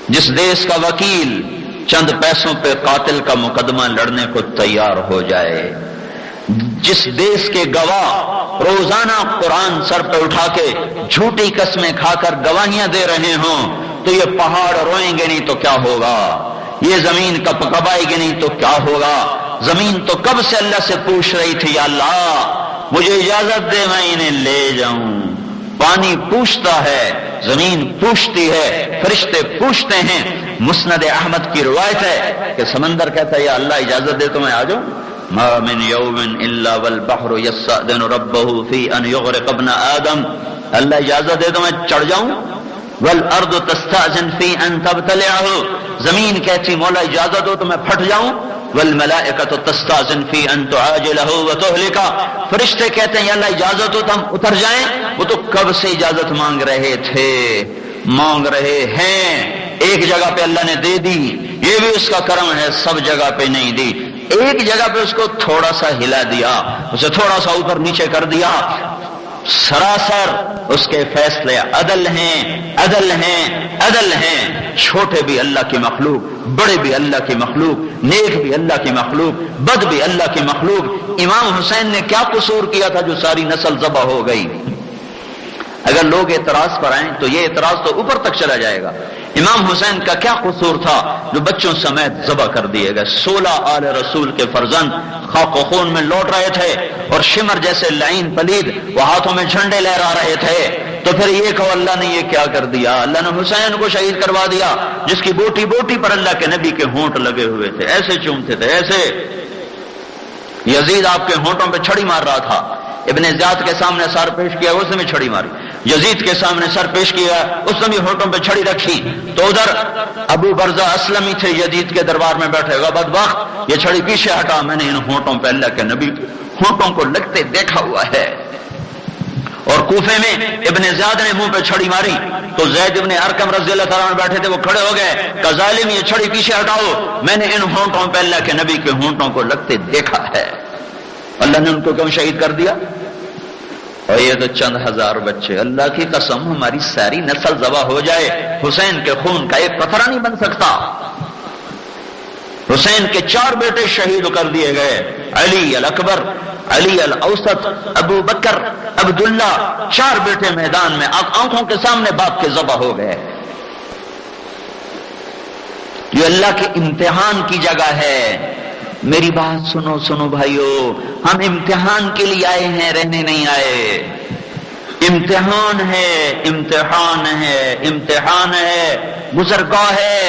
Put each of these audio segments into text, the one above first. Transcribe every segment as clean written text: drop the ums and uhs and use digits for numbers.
جس دیش کا وکیل چند پیسوں پہ قاتل کا مقدمہ لڑنے کو تیار ہو جائے، جس دیش کے گواہ روزانہ قرآن سر پہ اٹھا کے جھوٹی قسمیں کھا کر گواہیاں دے رہے ہوں، تو یہ پہاڑ روئیں گے نہیں تو کیا ہوگا، یہ زمین کب کبائے گی نہیں تو کیا ہوگا۔ زمین تو کب سے اللہ سے پوچھ رہی تھی، یا اللہ مجھے اجازت دے میں انہیں لے جاؤں۔ پانی پوچھتا ہے، زمین پوچھتی ہے، فرشتے پوچھتے ہیں۔ مسند احمد کی روایت ہے کہ سمندر کہتا ہے یا اللہ اجازت دے تو میں آ جاؤں۔ ما من یوم الا والبحر یستأذن ربہ فی ان یغرق ابن آدم، اللہ اجازت دے تو میں چڑھ جاؤں۔ والارض تستأذن فی ان تبتلعہ، زمین کہتی مولا اجازت دو تو میں پھٹ جاؤں۔ والملائکۃ تستأذن فی ان تعاجلہ وتہلکہ، فرشتے کہتے ہیں یا اللہ اجازت دو تو ہم اتر جائیں۔ وہ تو کب سے اجازت مانگ رہے تھے، مانگ رہے ہیں، ایک جگہ پہ اللہ نے دے دی، یہ بھی اس کا کرم ہے، سب جگہ پہ نہیں دی۔ ایک جگہ پہ اس کو تھوڑا سا ہلا دیا، اسے تھوڑا سا اوپر نیچے کر دیا۔ سراسر اس کے فیصلے عدل ہیں، عدل ہیں، عدل ہیں۔ چھوٹے بھی اللہ کی مخلوق، بڑے بھی اللہ کی مخلوق، نیک بھی اللہ کی مخلوق، بد بھی اللہ کی مخلوق۔ امام حسین نے کیا قصور کیا تھا جو ساری نسل ذبح ہو گئی؟ اگر لوگ اعتراض پر آئیں تو یہ اعتراض تو اوپر تک چلا جائے گا۔ امام حسین کا کیا قصور تھا جو بچوں سمیت ذبح کر دیے گئے؟ 16 آل رسول کے فرزند خاک و خون میں لوٹ رہے تھے، اور شمر جیسے لعین پلید وہ ہاتھوں میں جھنڈے لہرا رہے تھے۔ تو پھر یہ کہو اللہ نے یہ کیا کر دیا؟ اللہ نے حسین کو شہید کروا دیا، جس کی بوٹی بوٹی پر اللہ کے نبی کے ہونٹ لگے ہوئے تھے، ایسے چومتے تھے ایسے۔ یزید آپ کے ہونٹوں پہ چھڑی مار رہا تھا، ابن زیاد کے سامنے سر پیش کیا، اس نے بھی چھڑی ماری۔ یزید کے سامنے سر پیش کیا، اس نے بھی ہونٹوں پہ چھڑی رکھی۔ تو ادھر ابو برزہ اسلمی تھے یزید کے دربار میں بیٹھے گا، بدبخت یہ چھڑی پیچھے ہٹا، میں نے ان ہونٹوں پہ اللہ کے نبی ہونٹوں کو لگتے دیکھا ہوا ہے۔ اور کوفے میں ابن زیاد نے منہ پہ چھڑی ماری تو زید ابن ارقم رضی اللہ تعالیٰ عنہ بیٹھے تھے، وہ کھڑے ہو گئے کہ ظالم یہ چھڑی پیچھے ہٹاؤ، میں نے ان ہونٹوں پہ اللہ کے نبی کے ہونٹوں کو لگتے دیکھا ہے۔ اللہ نے ان کو کیوں شہید کر دیا؟ اور یہ تو چند ہزار بچے، اللہ کی قسم ہماری ساری نسل ذبح ہو جائے، حسین کے خون کا ایک قطرہ نہیں بن سکتا۔ حسین کے 4 بیٹے شہید کر دیے گئے، علی الاکبر، علی الاوسط، ابو بکر، عبداللہ، 4 بیٹے میدان میں آنکھوں کے سامنے باپ کے ذبح ہو گئے۔ یہ اللہ کے امتحان کی جگہ ہے۔ میری بات سنو سنو بھائیو، ہم امتحان کے لیے آئے ہیں، رہنے نہیں آئے۔ امتحان ہے، امتحان ہے، امتحان ہے، گزرگاہ ہے،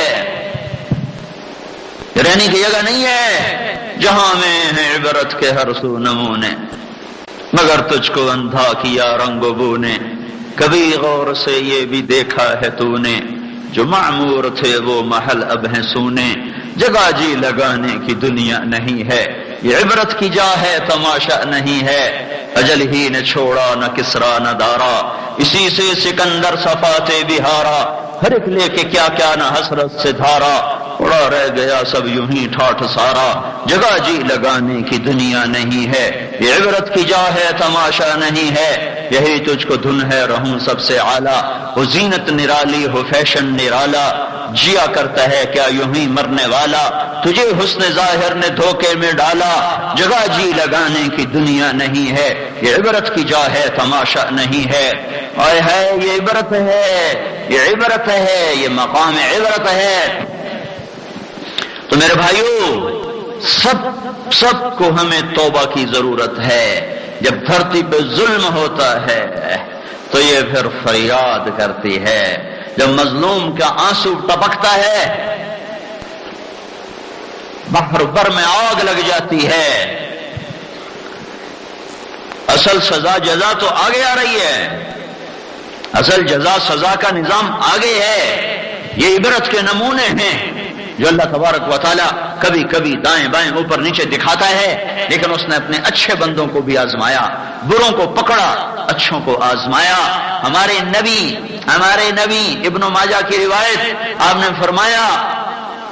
رہنے کی جگہ نہیں ہے۔ جہاں میں ہے عبرت کے ہر سو نمونے، مگر تجھ کو اندھا کیا رنگ و بو نے، کبھی غور سے یہ بھی دیکھا ہے تو نے، جو معمور تھے وہ محل اب ہیں سونے، جگہ جی لگانے کی دنیا نہیں ہے، یہ عبرت کی جا ہے تماشا نہیں ہے، اجل ہی نے چھوڑا نہ کسرا نہ دارا، اسی سے سکندر صفاتے بہارا، ہر ایک لے کے کیا کیا نہ حسرت سے دھارا، اڑا رہ گیا سب یوں ہی ٹھاٹھ سارا، جگہ جی لگانے کی دنیا نہیں ہے، یہ عبرت کی جا ہے تماشا نہیں ہے، یہی تجھ کو دھن ہے رہوں سب سے اعلیٰ، وہ زینت نرالی ہو فیشن نرالا، جیا کرتا ہے کیا یوں ہی مرنے والا، تجھے حسن ظاہر نے دھوکے میں ڈالا، جگہ جی لگانے کی دنیا نہیں ہے، یہ عبرت کی جا ہے تماشا نہیں ہے۔ اور ہے یہ عبرت ہے، یہ عبرت ہے، یہ مقام عبرت ہے۔ تو میرے بھائیو، سب کو ہمیں توبہ کی ضرورت ہے۔ جب دھرتی پہ ظلم ہوتا ہے تو یہ پھر فریاد کرتی ہے، جب مظلوم کا آنسو ٹپکتا ہے، بحر بر میں آگ لگ جاتی ہے، اصل سزا جزا تو آگے آ رہی ہے، اصل جزا سزا کا نظام آگے ہے۔ یہ عبرت کے نمونے ہیں جو اللہ تبارک و تعالیٰ کبھی کبھی دائیں بائیں اوپر نیچے دکھاتا ہے، لیکن اس نے اپنے اچھے بندوں کو بھی آزمایا، بروں کو پکڑا، اچھوں کو آزمایا۔ ہمارے نبی ابن ماجہ کی روایت، آپ نے فرمایا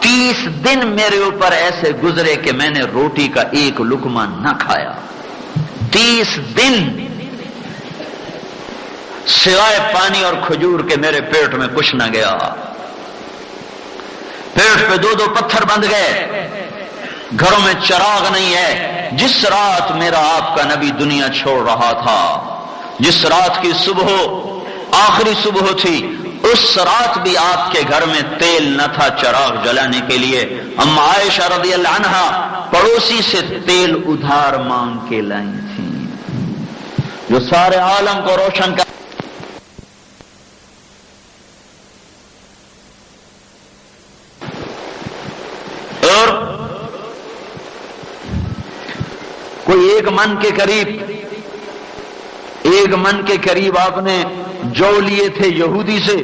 30 دن میرے اوپر ایسے گزرے کہ میں نے روٹی کا ایک لقمہ نہ کھایا۔ 30 دن سوائے پانی اور کھجور کے میرے پیٹ میں کچھ نہ گیا۔ پہ 2 پتھر بندھ گئے، گھروں میں چراغ نہیں ہے۔ جس رات میرا آپ کا نبی دنیا چھوڑ رہا تھا، جس رات کی صبح آخری صبح تھی، اس رات بھی آپ کے گھر میں تیل نہ تھا چراغ جلانے کے لیے۔ اما عائشہ رضی اللہ عنہا پڑوسی سے تیل ادھار مانگ کے لائی تھی، جو سارے عالم کو روشن کر اور کوئی 1 من کے قریب آپ نے جو لیے تھے یہودی سے،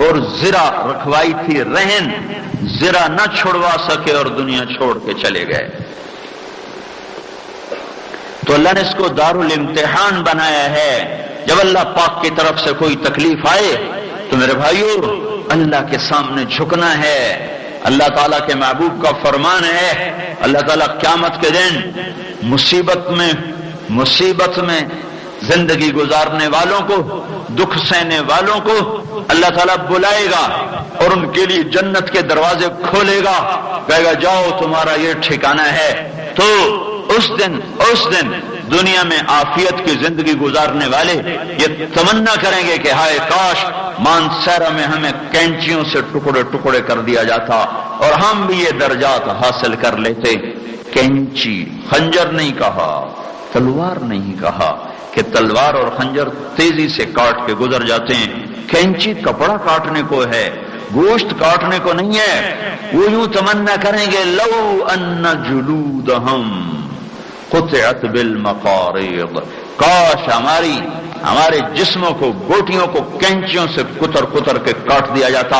اور زرہ رکھوائی تھی رہن، زرہ نہ چھڑوا سکے اور دنیا چھوڑ کے چلے گئے۔ تو اللہ نے اس کو دارالامتحان بنایا ہے۔ جب اللہ پاک کی طرف سے کوئی تکلیف آئے تو میرے بھائیو اللہ کے سامنے جھکنا ہے۔ اللہ تعالیٰ کے محبوب کا فرمان ہے، اللہ تعالیٰ قیامت کے دن مصیبت میں زندگی گزارنے والوں کو، دکھ سہنے والوں کو اللہ تعالیٰ بلائے گا اور ان کے لیے جنت کے دروازے کھولے گا، کہے گا جاؤ تمہارا یہ ٹھکانہ ہے۔ تو اس دن دنیا میں عافیت کی زندگی گزارنے والے یہ تمنا کریں گے کہ ہائے کاش مانسیرا میں ہمیں کینچیوں سے ٹکڑے ٹکڑے کر دیا جاتا اور ہم بھی یہ درجات حاصل کر لیتے۔ کینچی، خنجر نہیں کہا، تلوار نہیں کہا کہ تلوار اور خنجر تیزی سے کاٹ کے گزر جاتے ہیں، کینچی کپڑا کاٹنے کو ہے، گوشت کاٹنے کو نہیں ہے۔ وہ یوں تمنا کریں گے لو ان جلودہم قطعت بالمقارض، کاش ہمارے جسموں کو، گوٹیوں کو کینچیوں سے کتر کتر کے کاٹ دیا جاتا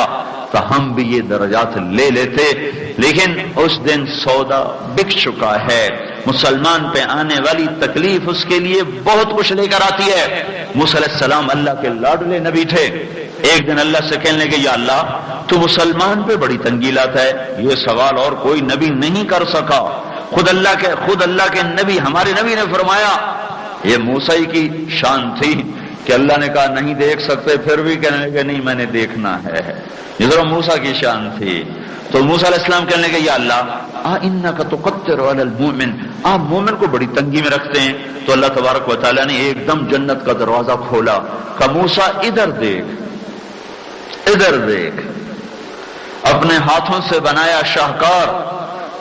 تو ہم بھی یہ درجات لے لیتے۔ لیکن اس دن سودا بک چکا ہے۔ مسلمان پہ آنے والی تکلیف اس کے لیے بہت کچھ لے کر آتی ہے۔ موسیٰ علیہ السلام اللہ کے لاڈلے نبی تھے۔ ایک دن اللہ سے کہنے لگے یا اللہ تو مسلمان پہ بڑی تنگی لاتا ہے، یہ سوال اور کوئی نبی نہیں کر سکا۔ خود اللہ کے نبی، ہمارے نبی نے فرمایا، یہ موسیٰ کی شان تھی کہ اللہ نے کہا نہیں دیکھ سکتے، پھر بھی کہنے لگے نہیں میں نے دیکھنا ہے۔ یہ ذرا موسیٰ کی شان تھی۔ تو موسیٰ علیہ السلام کہنے لگے یا اللہ انک تقتر علی المؤمن، آپ مومن کو بڑی تنگی میں رکھتے ہیں۔ تو اللہ تبارک و تعالیٰ نے ایک دم جنت کا دروازہ کھولا، کہا موسیٰ ادھر دیکھ، اپنے ہاتھوں سے بنایا شاہکار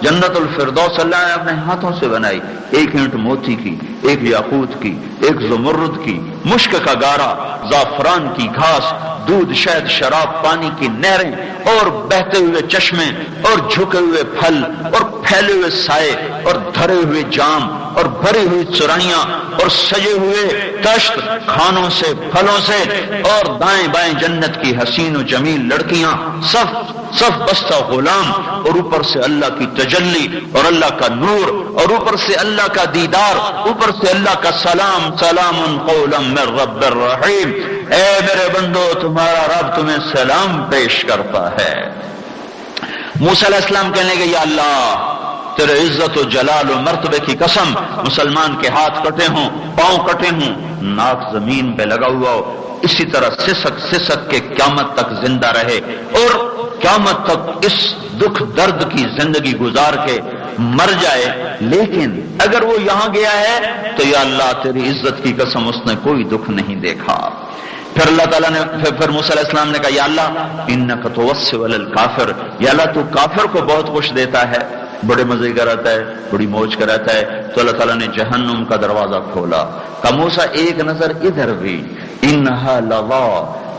جنت الفردوس اللہ نے اپنے ہاتھوں سے بنائی، 1 اینٹ موتی کی، 1 یاقوت کی، 1 زمرد کی، مشک کا گارا، زعفران کی گھاس، دودھ، شہد، شراب، پانی کی نہریں اور بہتے ہوئے چشمے اور جھکے ہوئے پھل اور پھیلے ہوئے سائے اور دھرے ہوئے جام اور بھری ہوئی چرائیاں اور سجے ہوئے تشت کھانوں سے، پھلوں سے، اور دائیں بائیں جنت کی حسین و جمیل لڑکیاں، صف بستہ غلام، اور اوپر سے اللہ کی تجلی اور اللہ کا نور، اور اوپر سے اللہ کا دیدار، اوپر سے اللہ کا سلام، سلام قولا من رب الرحیم۔ اے میرے بندو تمہارا رب تمہیں سلام پیش کرتا ہے۔ موسیٰ علیہ السلام کہنے لگے یا اللہ تیرے عزت و جلال و مرتبے کی قسم، مسلمان کے ہاتھ کٹے ہوں، پاؤں کٹے ہوں، ناک زمین پہ لگا ہوا ہو، اسی طرح سسک کے قیامت تک زندہ رہے اور قیامت تک اس دکھ درد کی زندگی گزار کے مر جائے۔ لیکن اگر وہ یہاں گیا ہے تو یا اللہ تیری عزت کی قسم اس نے کوئی دکھ نہیں دیکھا۔ پھر اللہ تعالیٰ نے پھر موسیٰ علیہ السلام نے کہا یا اللہ انک توسع علی الکافر، یا اللہ تو کافر کو بہت کچھ دیتا ہے، بڑے مزے کراتا ہے، بڑی موج کراتا ہے۔ تو اللہ تعالیٰ نے جہنم کا دروازہ کھولا، کہا موسیٰ ایک نظر ادھر بھی، انہا لظا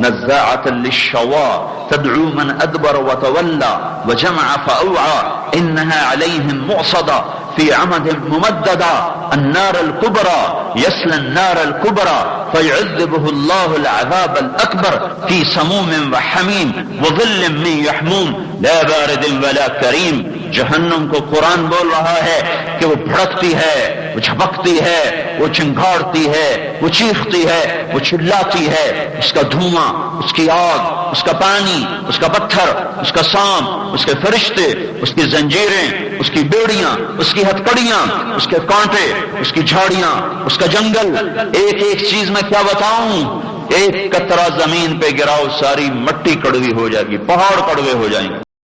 نزاعۃ للشوا تدعو من ادبر وتولى وجمع فاوعى انها عليهم مؤصدة في عمد ممددة النار الكبرى يصلى النار الكبرى فيعذبه الله العذاب الأكبر في سموم وحميم وظل من يحموم لا بارد ولا كريم۔ جہنم کو قرآن بول رہا ہے کہ وہ بھڑکتی ہے، وہ جھپکتی ہے، وہ چنگھاڑتی ہے، وہ چیختی ہے، وہ چلاتی ہے، اس کا دھواں، اس کی آگ، اس کا پانی، اس کا پتھر، اس کا سانپ، اس کے فرشتے، اس کی زنجیریں، اس کی بیڑیاں، اس کی ہتکڑیاں، اس کے کانٹے، اس کی جھاڑیاں، اس کا جنگل، ایک ایک چیز میں کیا بتاؤں، ایک قطرہ زمین پہ گراؤ ساری مٹی کڑوی ہو جائے گی، پہاڑ کڑوے ہو جائیں گے۔